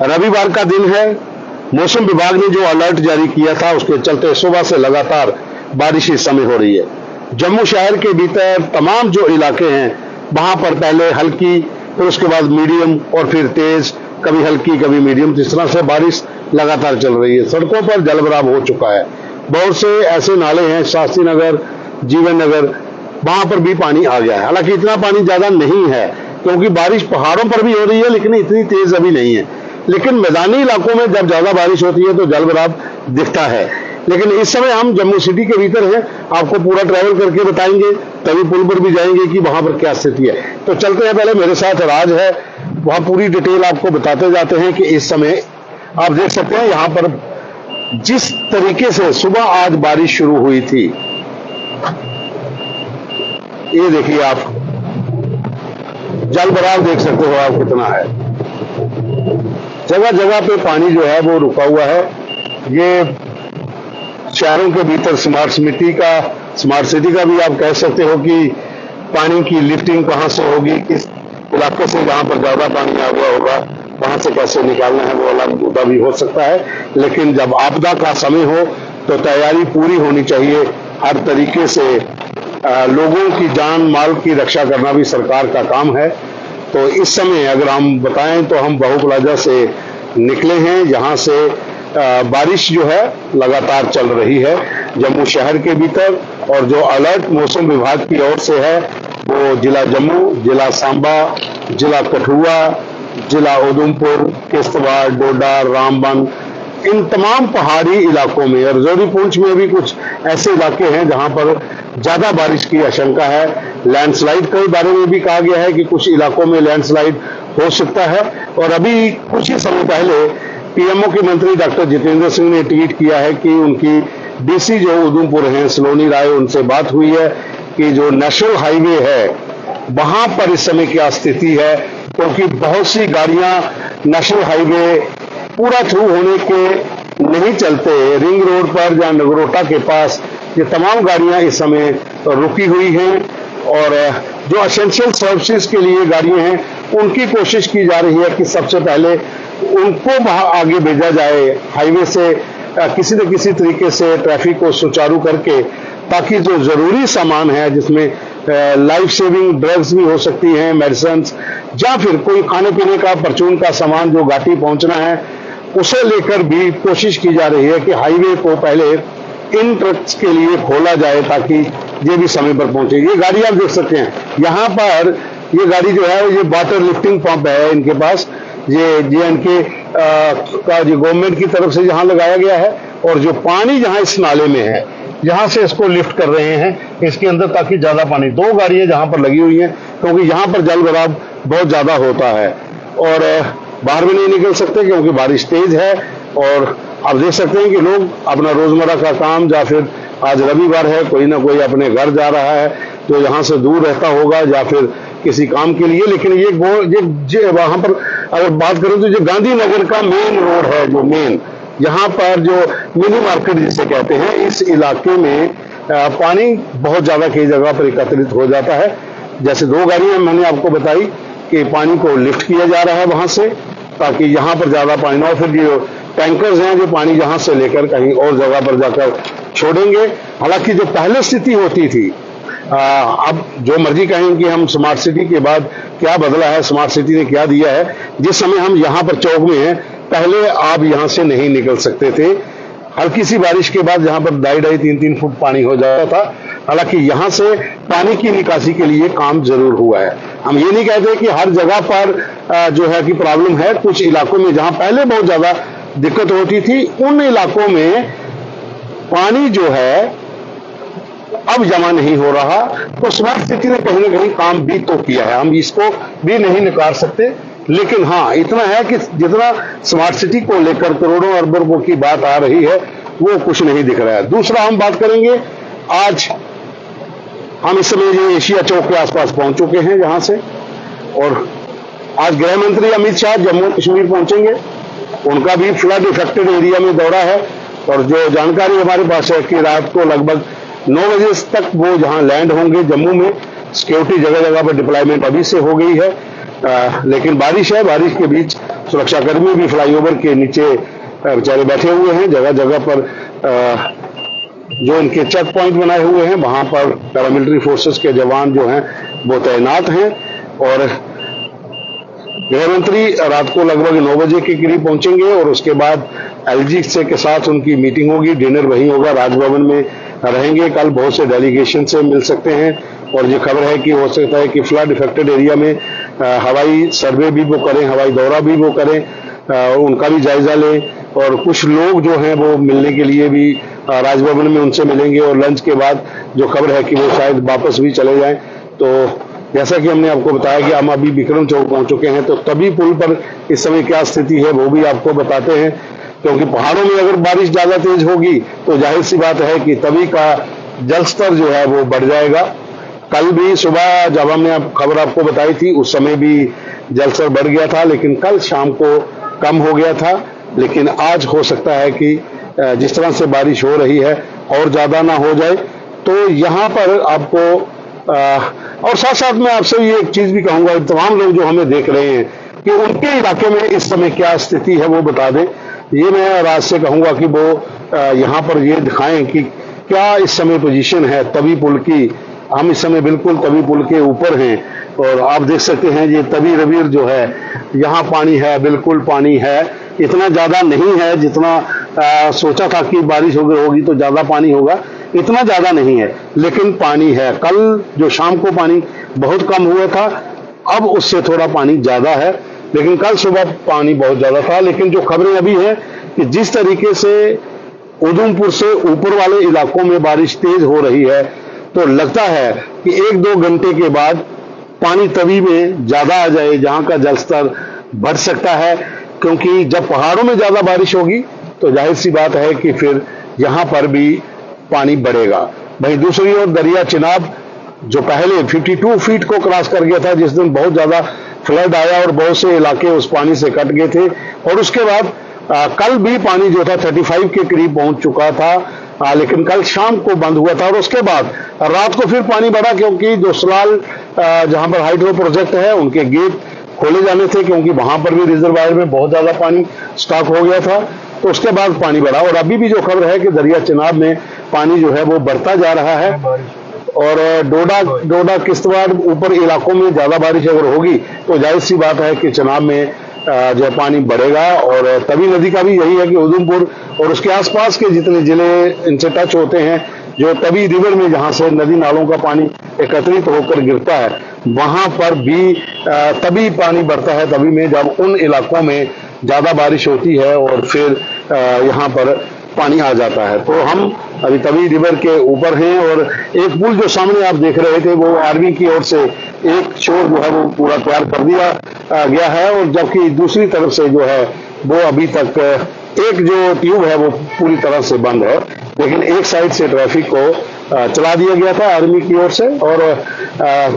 रविवार का दिन है। मौसम विभाग ने जो अलर्ट जारी किया था उसके चलते सुबह से लगातार बारिश इस समय हो रही है। जम्मू शहर के भीतर तमाम जो इलाके हैं वहां पर पहले हल्की, फिर उसके बाद मीडियम और फिर तेज, कभी हल्की कभी मीडियम, इस तरह से बारिश लगातार चल रही है। सड़कों पर जलभराव हो चुका है। बहुत से ऐसे नाले हैं, शास्त्री नगर, जीवन नगर, वहां पर भी पानी आ गया है। हालांकि इतना पानी ज्यादा नहीं है क्योंकि बारिश पहाड़ों पर भी हो रही है, लेकिन इतनी तेज अभी नहीं है। लेकिन मैदानी इलाकों में जब ज्यादा बारिश होती है तो जलभराव दिखता है। लेकिन इस समय हम जम्मू सिटी के भीतर हैं, आपको पूरा ट्रैवल करके बताएंगे, तभी पुल पर भी जाएंगे कि वहां पर क्या स्थिति है। तो चलते हैं, पहले मेरे साथ राज है, वहां पूरी डिटेल आपको बताते जाते हैं कि इस समय आप देख सकते हैं यहां पर जिस तरीके से सुबह आज बारिश शुरू हुई थी, ये देखिए आप जलभराव देख सकते हो आप कितना है। जगह जगह पे पानी जो है वो रुका हुआ है। ये शहरों के भीतर स्मार्ट सिटी का भी आप कह सकते हो कि पानी की लिफ्टिंग कहां से होगी, किस इलाके से जहां पर ज्यादा पानी आ गया होगा वहां से कैसे निकालना है वो अलग मुद्दा भी हो सकता है। लेकिन जब आपदा का समय हो तो तैयारी पूरी होनी चाहिए। हर तरीके से लोगों की जान माल की रक्षा करना भी सरकार का काम है। तो इस समय अगर हम बताएं तो हम बाहू प्लाजा से निकले हैं, जहां से बारिश जो है लगातार चल रही है जम्मू शहर के भीतर। और जो अलर्ट मौसम विभाग की ओर से है वो जिला जम्मू, जिला सांबा, जिला कठुआ, जिला उधमपुर, किश्तवाड़, डोडा, रामबन, इन तमाम पहाड़ी इलाकों में और जोरी पुंछ में भी कुछ ऐसे इलाके हैं जहां पर ज्यादा बारिश की आशंका है। लैंडस्लाइड के बारे में भी कहा गया है कि कुछ इलाकों में लैंडस्लाइड हो सकता है। और अभी कुछ ही समय पहले पीएमओ के मंत्री डॉक्टर जितेंद्र सिंह ने ट्वीट किया है कि उनकी डीसी जो उधमपुर हैं सलोनी राय, उनसे बात हुई है कि जो नेशनल हाईवे है वहां पर इस समय क्या स्थिति है, क्योंकि बहुत सी गाड़ियां नेशनल हाईवे पूरा थ्रू होने के नहीं चलते रिंग रोड पर या नगरोटा के पास ये तमाम गाड़ियां इस समय रुकी हुई हैं। और जो एसेंशियल सर्विसेज के लिए गाड़ियां हैं उनकी कोशिश की जा रही है कि सबसे पहले उनको वहां आगे भेजा जाए हाईवे से, किसी न किसी तरीके से ट्रैफिक को सुचारू करके, ताकि जो जरूरी सामान है जिसमें लाइफ सेविंग ड्रग्स भी हो सकती हैं, मेडिसिन, या फिर कोई खाने पीने का परचून का सामान जो घाटी पहुंचना है उसे लेकर भी कोशिश की जा रही है कि हाईवे को पहले इन ट्रक्स के लिए खोला जाए ताकि ये भी समय पर पहुंचे। ये गाड़ी आप देख सकते हैं, यहाँ पर ये गाड़ी जो है ये वाटर लिफ्टिंग पंप है इनके पास, ये JNK का जो गवर्नमेंट की तरफ से यहाँ लगाया गया है। और जो पानी जहाँ इस नाले में है यहाँ से इसको लिफ्ट कर रहे हैं इसके अंदर ताकि ज्यादा पानी, 2 गाड़ियां जहां पर लगी हुई हैं क्योंकि यहाँ पर जलभराव बहुत ज्यादा होता है और बाहर भी नहीं निकल सकते क्योंकि बारिश तेज है। और आप देख सकते हैं कि लोग अपना रोजमर्रा का काम, या फिर आज रविवार है कोई ना कोई अपने घर जा रहा है जो यहाँ से दूर रहता होगा या फिर किसी काम के लिए। लेकिन ये वहां पर अगर बात करें तो जो गांधीनगर का मेन रोड है, जो मेन यहाँ पर जो मिनी मार्केट जिसे कहते हैं, इस इलाके में पानी बहुत ज्यादा कई जगह पर एकत्रित हो जाता है। जैसे 2 गाड़ियां मैंने आपको बताई कि पानी को लिफ्ट किया जा रहा है वहां से ताकि यहाँ पर ज्यादा पानी ना हो। फिर जो टैंकर्स हैं जो पानी यहाँ से लेकर कहीं और जगह पर जाकर छोड़ेंगे। हालांकि जो पहले स्थिति होती थी, अब जो मर्जी कहें कि हम स्मार्ट सिटी के बाद क्या बदला है, स्मार्ट सिटी ने क्या दिया है। जिस समय हम यहाँ पर चौक में हैं, पहले आप यहाँ से नहीं निकल सकते थे। हल्की सी बारिश के बाद यहाँ पर 2.5-3 फुट पानी हो जाता था। हालांकि यहाँ से पानी की निकासी के लिए काम जरूर हुआ है। हम ये नहीं कहते कि हर जगह पर जो है कि प्रॉब्लम है। कुछ इलाकों में जहाँ पहले बहुत ज्यादा दिक्कत होती थी उन इलाकों में पानी जो है अब जमा नहीं हो रहा। तो स्मार्ट सिटी ने कहीं ना कहीं काम भी तो किया है, हम इसको भी नहीं नकार सकते। लेकिन हाँ, इतना है कि जितना स्मार्ट सिटी को लेकर करोड़ों अरबों की बात आ रही है वो कुछ नहीं दिख रहा है। दूसरा हम बात करेंगे, आज हम इस समय जो एशिया चौक के आसपास पहुंच चुके हैं जहां से, और आज गृह मंत्री अमित शाह जम्मू कश्मीर पहुंचेंगे। उनका भी फ्लड इफेक्टेड एरिया में दौरा है और जो जानकारी हमारे पास है कि रात को लगभग 9 बजे तक वो जहां लैंड होंगे जम्मू में। सिक्योरिटी जगह जगह पर डिप्लॉयमेंट अभी से हो गई है। लेकिन बारिश है, बारिश के बीच सुरक्षाकर्मी भी फ्लाईओवर के नीचे बेचारे बैठे हुए हैं। जगह जगह पर जो इनके चेक पॉइंट बनाए हुए हैं वहां पर पैरामिलिट्री फोर्सेस के जवान जो हैं वो तैनात हैं। और गृह मंत्री रात को लगभग 9 बजे के करीब पहुंचेंगे और उसके बाद एलजी से के साथ उनकी मीटिंग होगी। डिनर वहीं होगा, राजभवन में रहेंगे। कल बहुत से डेलीगेशन से मिल सकते हैं और ये खबर है कि हो सकता है कि फ्लड इफेक्टेड एरिया में हवाई सर्वे भी वो करें, हवाई दौरा भी वो करें, उनका भी जायजा लें। और कुछ लोग जो हैं वो मिलने के लिए भी राजभवन में उनसे मिलेंगे और लंच के बाद जो खबर है कि वो शायद वापस भी चले जाएं। तो जैसा कि हमने आपको बताया कि हम अभी विक्रम चौक पहुंच चुके हैं, तो तभी पुल पर इस समय क्या स्थिति है वो भी आपको बताते हैं। क्योंकि पहाड़ों में अगर बारिश ज्यादा तेज होगी तो जाहिर सी बात है कि तभी का जलस्तर जो है वो बढ़ जाएगा। कल भी सुबह जब हमने खबर आपको बताई थी उस समय भी जलस्तर बढ़ गया था, लेकिन कल शाम को कम हो गया था। लेकिन आज हो सकता है कि जिस तरह से बारिश हो रही है और ज्यादा ना हो जाए। तो यहाँ पर आपको और साथ साथ मैं आपसे ये एक चीज भी कहूंगा, तमाम लोग जो हमें देख रहे हैं कि उनके इलाके में इस समय क्या स्थिति है वो बता दें। ये मैं राज से कहूंगा कि वो यहाँ पर ये दिखाएं कि क्या इस समय पोजीशन है तवी पुल की। हम इस समय बिल्कुल तवी पुल के ऊपर हैं और आप देख सकते हैं ये तवी रवीर जो है, यहाँ पानी है, बिल्कुल पानी है। इतना ज्यादा नहीं है जितना सोचा था कि बारिश होगी तो ज्यादा पानी होगा, इतना ज्यादा नहीं है, लेकिन पानी है। कल जो शाम को पानी बहुत कम हुआ था, अब उससे थोड़ा पानी ज्यादा है, लेकिन कल सुबह पानी बहुत ज्यादा था। लेकिन जो खबरें अभी हैं कि जिस तरीके से उधमपुर से ऊपर वाले इलाकों में बारिश तेज हो रही है, तो लगता है कि 1-2 घंटे के बाद पानी तवी में ज्यादा आ जाए, जहां का जलस्तर बढ़ सकता है। क्योंकि जब पहाड़ों में ज्यादा बारिश होगी तो जाहिर सी बात है कि फिर यहां पर भी पानी बढ़ेगा। वहीं दूसरी ओर दरिया चिनाब जो पहले 52 फीट को क्रॉस कर गया था, जिस दिन बहुत ज्यादा फ्लड आया और बहुत से इलाके उस पानी से कट गए थे, और उसके बाद कल भी पानी जो था 35 के करीब पहुंच चुका था। लेकिन कल शाम को बंद हुआ था और उसके बाद रात को फिर पानी बढ़ा, क्योंकि जो सलाल जहां पर हाइड्रो प्रोजेक्ट है उनके गेट खोले जाने थे, क्योंकि वहां पर भी रिजर्वायर में बहुत ज्यादा पानी स्टॉक हो गया था। तो उसके बाद पानी बढ़ा और अभी भी जो खबर है कि दरिया चिनाब में पानी जो है वो बढ़ता जा रहा है। और डोडा किश्तवाड़ ऊपर इलाकों में ज्यादा बारिश अगर होगी तो जाहिर सी बात है कि चिनाब में जो पानी बढ़ेगा। और तवी नदी का भी यही है कि उधमपुर और उसके आसपास के जितने जिले इनसे टच होते हैं, जो तवी रिवर में जहां से नदी नालों का पानी एकत्रित होकर गिरता है, वहां पर भी तभी पानी बढ़ता है, तभी में जब उन इलाकों में ज्यादा बारिश होती है और फिर यहाँ पर पानी आ जाता है। तो हम अभी तवी रिवर के ऊपर हैं और एक पुल जो सामने आप देख रहे थे वो आर्मी की ओर से एक छोर जो है वो पूरा तैयार कर दिया गया है, और जबकि दूसरी तरफ से जो है वो अभी तक एक जो ट्यूब है वो पूरी तरह से बंद है। लेकिन एक साइड से ट्रैफिक को चला दिया गया था आर्मी की ओर से, और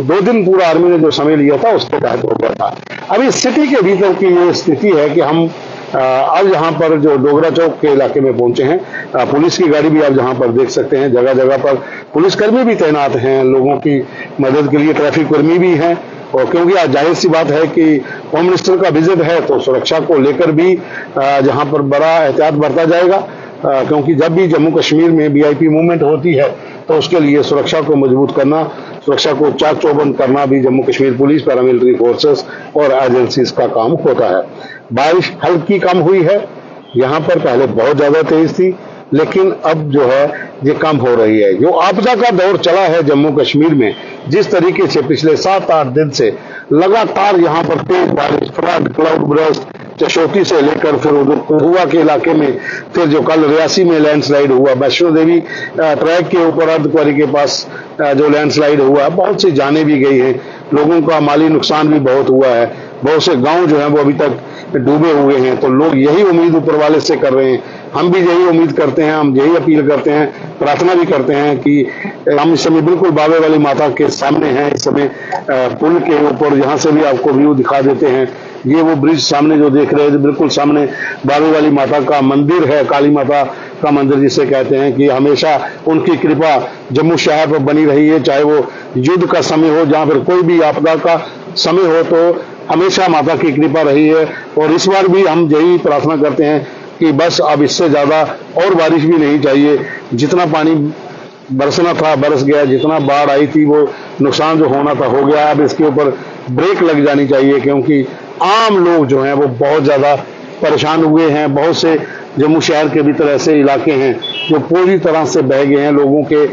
2 दिन पूरा आर्मी ने जो समय लिया था उसके तहत हो गया था। अभी सिटी के भीतर की ये स्थिति है कि हम अब यहाँ पर जो डोगरा चौक के इलाके में पहुंचे हैं, पुलिस की गाड़ी भी आप जहाँ पर देख सकते हैं, जगह जगह पर पुलिसकर्मी भी तैनात हैं लोगों की मदद के लिए, ट्रैफिक कर्मी भी हैं। और क्योंकि आज जाहिर सी बात है कि होम मिनिस्टर का विजिट है तो सुरक्षा को लेकर भी जहाँ पर बड़ा एहतियात बरता जाएगा, क्योंकि जब भी जम्मू कश्मीर में वीआईपी मूवमेंट होती है तो उसके लिए सुरक्षा को मजबूत करना, सुरक्षा को चाक चौबंद करना भी Jammu Kashmir police, paramilitary forces और एजेंसीज का काम होता है। बारिश हल्की कम हुई है, यहाँ पर पहले बहुत ज्यादा तेज थी, लेकिन अब जो है ये कम हो रही है। जो आपदा का दौर चला है जम्मू कश्मीर में, जिस तरीके से पिछले 7-8 दिन से लगातार यहाँ पर तेज बारिश, फ्लड, क्लाउड बर्स्ट, चशोती से लेकर फिर उधर कठुआ के इलाके में, फिर जो कल रियासी में लैंडस्लाइड हुआ, वैष्णो देवी ट्रैक के ऊपर अर्धकुंवारी के पास जो लैंडस्लाइड हुआ, बहुत सी जानें भी गई हैं, लोगों का माली नुकसान भी बहुत हुआ है, बहुत से गांव जो हैं वो अभी तक डूबे हुए हैं। तो लोग यही उम्मीद ऊपर वाले से कर रहे हैं, हम भी यही उम्मीद करते हैं, हम यही अपील करते हैं, प्रार्थना भी करते हैं कि हम इस समय बिल्कुल बाबे वाली माता के सामने हैं। इस समय पुल के ऊपर यहाँ से भी आपको व्यू दिखा देते हैं, ये वो ब्रिज सामने जो देख रहे हैं, बिल्कुल सामने बाबे वाली माता का मंदिर है, काली माता का मंदिर जिसे कहते हैं, कि हमेशा उनकी कृपा जम्मू शहर पर बनी रही है, चाहे वो युद्ध का समय हो, जहां फिर कोई भी आपदा का समय हो, तो हमेशा माता की कृपा रही है और इस बार भी हम यही प्रार्थना करते हैं कि बस अब इससे ज्यादा और बारिश भी नहीं चाहिए। जितना पानी बरसना था बरस गया, जितना बाढ़ आई थी वो नुकसान जो होना था हो गया। अब इसके ऊपर ब्रेक लग जानी चाहिए क्योंकि आम लोग जो हैं वो बहुत ज्यादा परेशान हुए हैं। बहुत से जम्मू शहर के भीतर ऐसे इलाके हैं जो पूरी तरह से बह गए हैं। लोगों के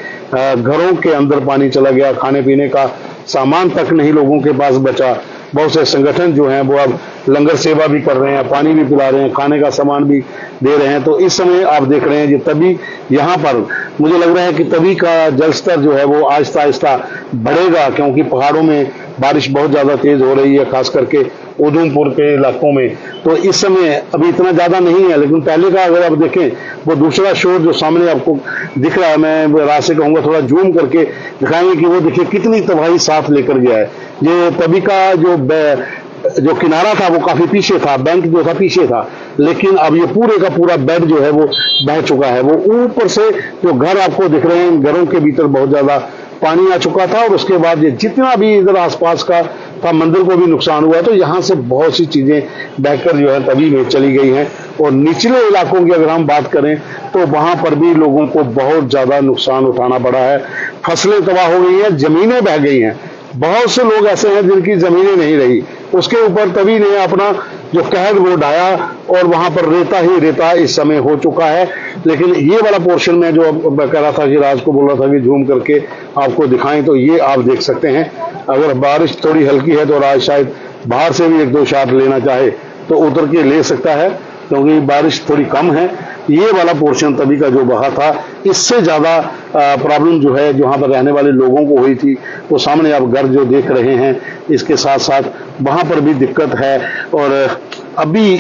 घरों के अंदर पानी चला गया, खाने पीने का सामान तक नहीं लोगों के पास बचा। बहुत से संगठन जो हैं वो अब लंगर सेवा भी कर रहे हैं, पानी भी पिला रहे हैं, खाने का सामान भी दे रहे हैं। तो इस समय आप देख रहे हैं कि तभी यहाँ पर मुझे लग रहा है कि तभी का जल स्तर जो है वो आहिस्ता आहिस्ता बढ़ेगा क्योंकि पहाड़ों में बारिश बहुत ज्यादा तेज हो रही है, खास करके उधमपुर के इलाकों में। तो इस समय अभी इतना ज्यादा नहीं है, लेकिन पहले का अगर आप देखें वो दूसरा शोर जो सामने आपको दिख रहा है, मैं रात से कहूंगा थोड़ा जूम करके दिखाएंगे कि वो देखिए कितनी तबाही साथ लेकर गया है। ये तभी का जो किनारा था वो काफी पीछे था, बैंक जो था पीछे था, लेकिन अब ये पूरे का पूरा बेड जो है वो बह चुका है। वो ऊपर से जो घर आपको दिख रहे हैं, घरों के भीतर बहुत ज्यादा पानी आ चुका था और उसके बाद ये जितना भी इधर आसपास का था, मंदिर को भी नुकसान हुआ। तो यहाँ से बहुत सी चीजें बहकर जो है तभी में चली गई हैं। और निचले इलाकों की अगर हम बात करें तो वहां पर भी लोगों को बहुत ज्यादा नुकसान उठाना पड़ा है। फसलें तबाह हो गई हैं, जमीनें बह गई हैं। बहुत से लोग ऐसे हैं जिनकी जमीनें नहीं रही, उसके ऊपर तभी ने अपना जो कहर वो ढाया और वहां पर रेता ही रेता इस समय हो चुका है। लेकिन ये वाला पोर्शन में जो मैं कह रहा था कि राज को बोल रहा था कि जूम करके आपको दिखाएं, तो ये आप देख सकते हैं। अगर बारिश थोड़ी हल्की है तो राज शायद बाहर से भी एक दो शॉट लेना चाहे तो उतर के ले सकता है क्योंकि बारिश थोड़ी कम है। ये वाला पोर्शन तभी का जो बहा था, इससे ज्यादा प्रॉब्लम जो है जहां पर रहने वाले लोगों को हुई थी वो सामने आप घर जो देख रहे हैं, इसके साथ साथ वहां पर भी दिक्कत है। और अभी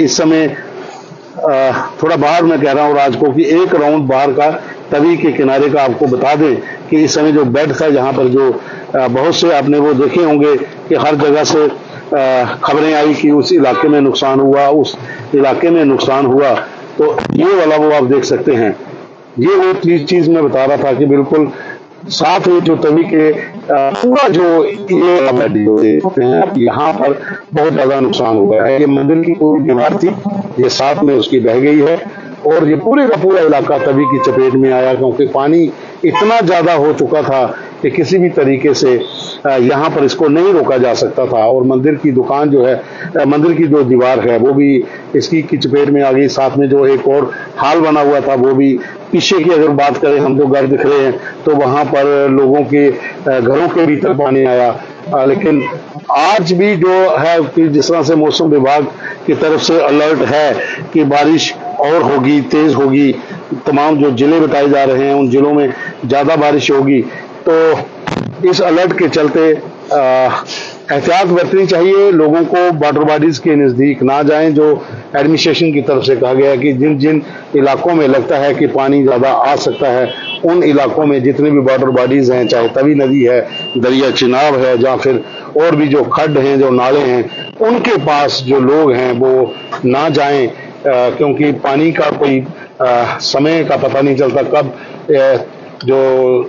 इस समय थोड़ा बाहर मैं कह रहा हूँ राज को कि एक राउंड बाहर का तवी के किनारे का आपको बता दें कि इस समय जो बेड था जहां पर जो बहुत से आपने वो देखे होंगे कि हर जगह से खबरें आई कि उस इलाके में नुकसान हुआ, उस इलाके में नुकसान हुआ। तो ये वाला वो आप देख सकते हैं। ये वो चीज मैं बता रहा था कि बिल्कुल साथ में जो तवी के पूरा जो ये यहाँ पर बहुत ज्यादा नुकसान हुआ है। ये मंदिर की पूरी दीवार थी, ये साथ में उसकी बह गई है और ये पूरे का पूरा इलाका तवी की चपेट में आया क्योंकि पानी इतना ज्यादा हो चुका था कि किसी भी तरीके से यहाँ पर इसको नहीं रोका जा सकता था। और मंदिर की दुकान जो है, मंदिर की जो दीवार है वो भी इसकी की चपेट में आ गई। साथ में जो एक और हाल बना हुआ था वो भी, पीछे की अगर बात करें हम जो घर दिख रहे हैं तो वहां पर लोगों के घरों के भीतर पानी आया। लेकिन आज भी जो है कि जिस तरह से मौसम विभाग की तरफ से अलर्ट है कि बारिश और होगी, तेज होगी, तमाम जो जिले बताए जा रहे हैं उन जिलों में ज्यादा बारिश होगी। तो इस अलर्ट के चलते एहतियात बरतनी चाहिए। लोगों को वाटर बॉडीज के नजदीक ना जाएं। जो एडमिनिस्ट्रेशन की तरफ से कहा गया है कि जिन जिन इलाकों में लगता है कि पानी ज्यादा आ सकता है उन इलाकों में जितने भी वाटर बॉडीज हैं, चाहे तवी नदी है, दरिया चिनाब है, या फिर और भी जो खड्ड हैं, जो नाले हैं, उनके पास जो लोग हैं वो ना जाएं क्योंकि पानी का कोई समय का पता नहीं चलता कब जो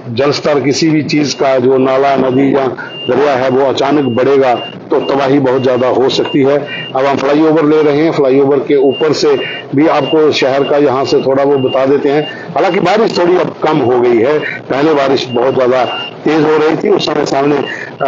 जल स्तर किसी भी चीज का, जो नाला नदी या दरिया है वो अचानक बढ़ेगा तो तबाही बहुत ज्यादा हो सकती है। अब हम फ्लाईओवर ले रहे हैं, फ्लाईओवर के ऊपर से भी आपको शहर का यहाँ से थोड़ा वो बता देते हैं। हालांकि बारिश थोड़ी अब कम हो गई है, पहले बारिश बहुत ज्यादा तेज हो रही थी, उस समय सामने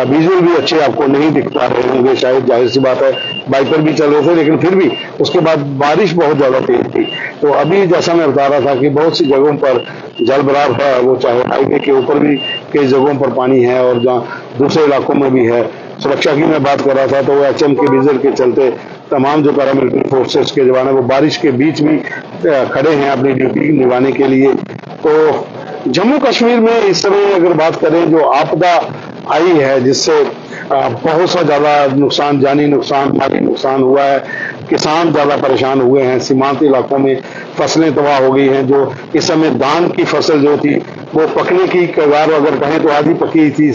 विजुअल भी अच्छे आपको नहीं दिख पा रहे होंगे, शायद जाहिर सी बात है बाइकर भी चल रहे थे, लेकिन फिर भी उसके बाद बारिश बहुत ज्यादा तेज थी। तो अभी जैसा मैं बता रहा था कि बहुत सी जगहों पर जल भराव है, वो चाहे हाईवे के ऊपर भी कई जगहों पर पानी है और जहाँ दूसरे इलाकों में भी है। सुरक्षा की मैं बात कर रहा था तो वो HM के डीजल के चलते तमाम जो पैरामिलिट्री फोर्सेस के जवान है वो बारिश के बीच भी खड़े हैं अपनी ड्यूटी निभाने के लिए। तो जम्मू कश्मीर में इस समय अगर बात करें जो आपदा आई है जिससे बहुत सा ज्यादा नुकसान, जानी नुकसान, माली नुकसान हुआ है, किसान ज्यादा परेशान हुए हैं, सीमांत इलाकों में फसलें तबाह हो गई हैं। जो इस समय धान की फसल जो थी वो पकने की कगार अगर कहें तो आधी पकी थी।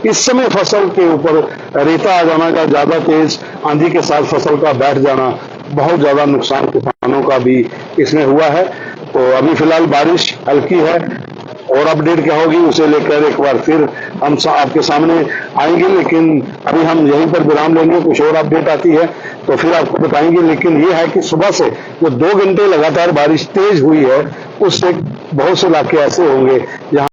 इस समय फसल के ऊपर रेता आ जाना का, ज्यादा तेज आंधी के साथ फसल का बैठ जाना, बहुत ज्यादा नुकसान किसानों का भी इसमें हुआ है। तो अभी फिलहाल बारिश हल्की है, और अपडेट क्या होगी उसे लेकर एक बार फिर हम आपके सामने आएंगे, लेकिन अभी हम यहीं पर विराम लेंगे। कुछ और अपडेट आती है तो फिर आपको बताएंगे। लेकिन ये है कि सुबह से जो 2 घंटे लगातार बारिश तेज हुई है, उससे बहुत से इलाके ऐसे होंगे जहां